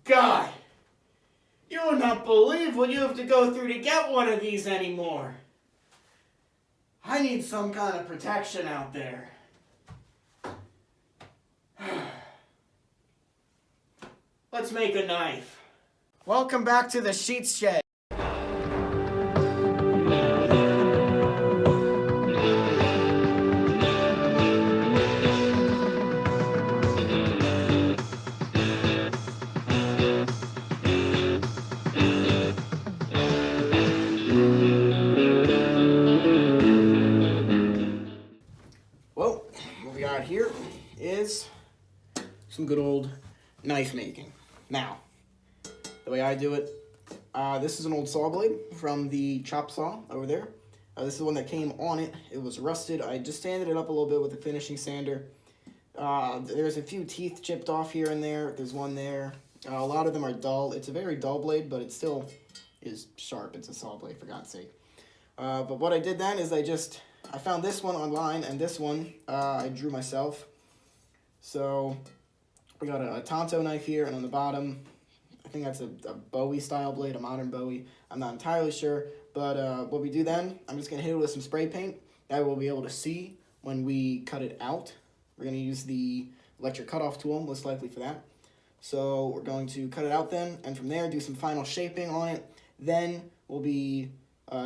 God, you would not believe what you have to go through to get one of these anymore. I need some kind of protection out there. Let's make a knife. Welcome back to the Sheets Shed. Well, what we got here is some good old knife making. Now, the way I do it, this is an old saw blade from the chop saw over there. This is the one that came on it. It was rusted. I just sanded it up a little bit with a finishing sander. There's a few teeth chipped off here and there. There's one there. A lot of them are dull. It's a very dull blade, but it still is sharp. It's a saw blade, for God's sake. But what I did then is I found this one online, and this one I drew myself. So we got a Tonto knife here, and on the bottom, I think that's a Bowie style blade, a modern Bowie. I'm not entirely sure, but what we do then, I'm just going to hit it with some spray paint. That we'll be able to see when we cut it out. We're going to use the electric cutoff tool, most likely for that. So we're going to cut it out then, and from there do some final shaping on it. Then we'll be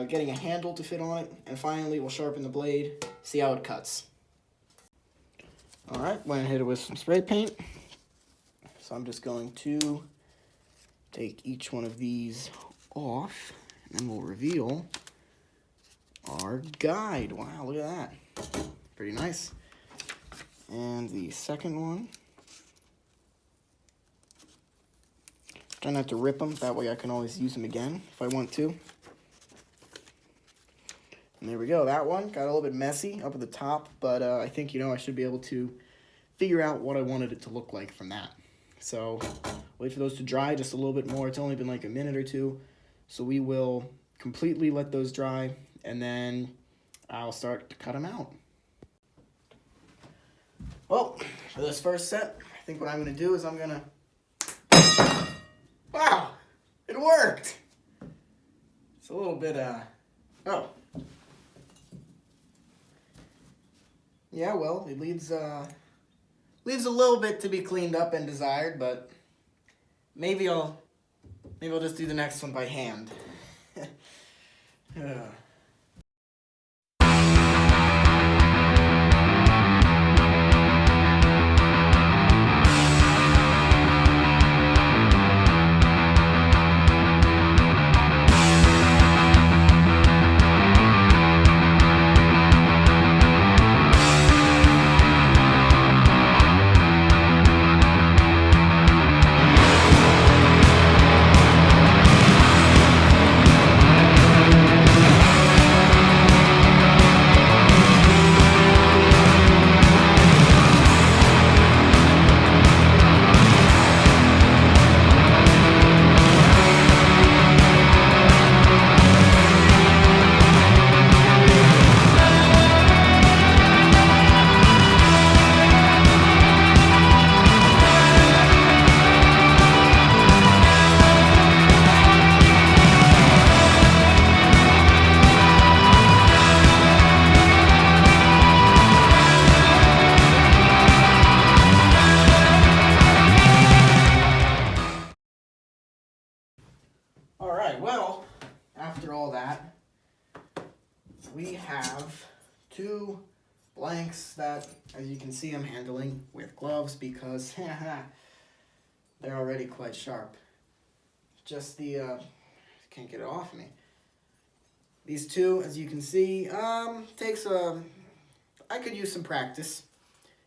getting a handle to fit on it, and finally we'll sharpen the blade, see how it cuts. Alright, went and hit it with some spray paint. So I'm just going to take each one of these off, and then we'll reveal our guide. Wow, look at that. Pretty nice. And the second one. Try not to rip them, that way I can always use them again if I want to. And there we go, that one got a little bit messy up at the top, but I think, I should be able to figure out what I wanted it to look like from that. So, wait for those to dry just a little bit more. It's only been like a minute or two, so we will completely let those dry, and then I'll start to cut them out. Well, for this first set, I think what I'm going to do is I'm going to... Wow! It worked! It's a little bit, Oh. Yeah, well, it leaves a little bit to be cleaned up and desired, but maybe I'll just do the next one by hand. Well, after all that, we have two blanks that, as you can see, I'm handling with gloves because they're already quite sharp. Just the, can't get it off me. These two, as you can see, takes I could use some practice.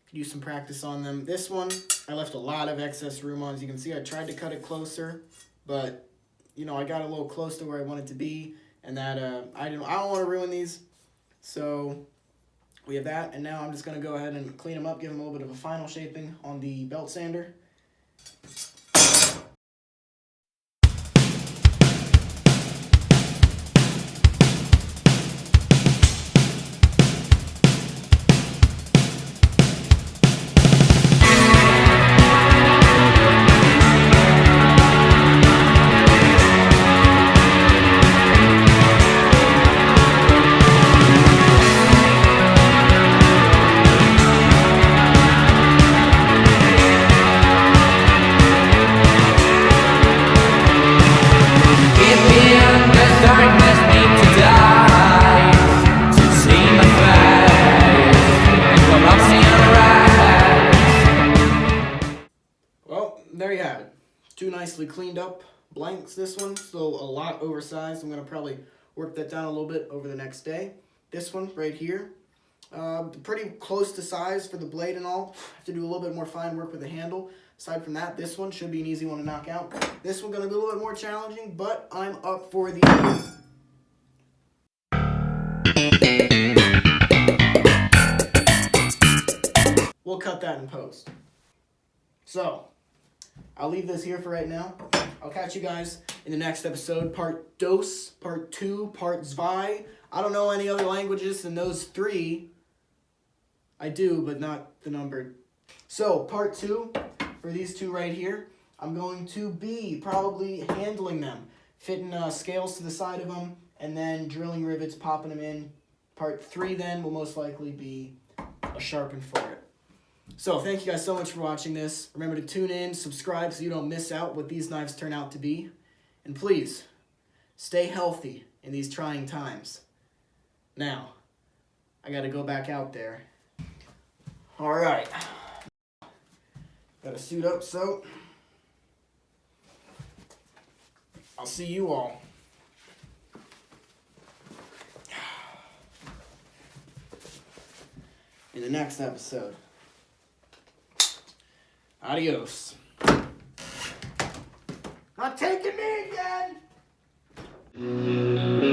Could use some practice on them. This one, I left a lot of excess room on. As you can see, I tried to cut it closer, but I got a little close to where I wanted to be, and that I don't want to ruin these. So we have that, and now I'm just going to go ahead and clean them up, give them a little bit of a final shaping on the belt sander. blanks, this one, so a lot oversized. I'm going to probably work that down a little bit over the next day. This one right here, pretty close to size for the blade and all. Have to do a little bit more fine work with the handle. Aside from that, this one should be an easy one to knock out. This one going to be a little bit more challenging, but I'm up for the... We'll cut that in post. So, I'll leave this here for right now. I'll catch you guys in the next episode. Part dos, part 2, part zwei. I don't know any other languages than those 3. I do, but not the number. So, part 2, for these 2 right here, I'm going to be probably handling them. Fitting scales to the side of them, and then drilling rivets, popping them in. Part 3 then will most likely be a sharpened fork. So, thank you guys so much for watching this. Remember to tune in, subscribe so you don't miss out what these knives turn out to be. And please, stay healthy in these trying times. Now, I gotta go back out there. Alright. Gotta suit up, so I'll see you all in the next episode. Adios. Not taking me again!